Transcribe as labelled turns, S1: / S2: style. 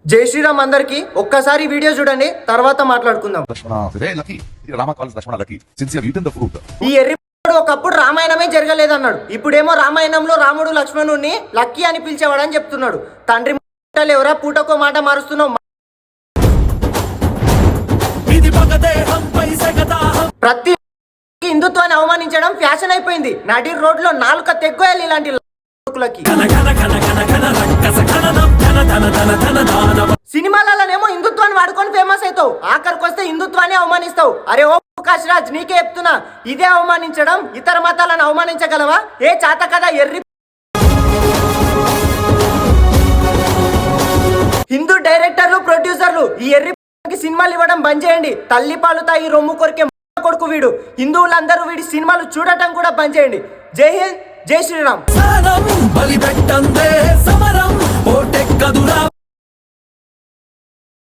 S1: జై శ్రీరామ్ అందరికి ఒక్కసారి వీడియో చూడండి తర్వాత మాట్లాడుకుందాం. ఈ ఎర్రి ఒకప్పుడు రామాయణమే జరగలేదన్నాడు, ఇప్పుడేమో రామాయణంలో రాముడు లక్ష్మణుడిని లక్కీ అని పిలిచేవాడని చెప్తున్నాడు. తండ్రి ఎవరా పూటకో మాట మారుస్తున్నావు. ప్రతి హిందుత్వాన్ని అవమానించడం ఫ్యాషన్ అయిపోయింది. నడి రోడ్ లో నాలుక తెగ్గోయాలి ఇలాంటి సినిమాలలోనేమో హిందుత్వాన్ని వాడుకొని ఫేమస్ అవుతావు, ఆఖరికి వస్తే హిందుత్వాన్ని అవమానిస్తావు. అరే ఓ ప్రకాష్ రాజ్, నీకే చెప్తున్నా, ఇదే అవమానించడం. ఇతర మతాలను అవమానించగలవా? ఏ చాత కదా ఎర్రి. హిందూ డైరెక్టర్లు ప్రొడ్యూసర్లు ఈ ఎర్రి సినిమాలు ఇవ్వడం బంద్ చేయండి. తల్లి పాలుతా ఈ రొమ్ము కొరికే కొడుకు వీడు. హిందువులందరూ వీడి సినిమాలు చూడటం కూడా బంద్ చేయండి. జై హింద్, జై శ్రీరామ్.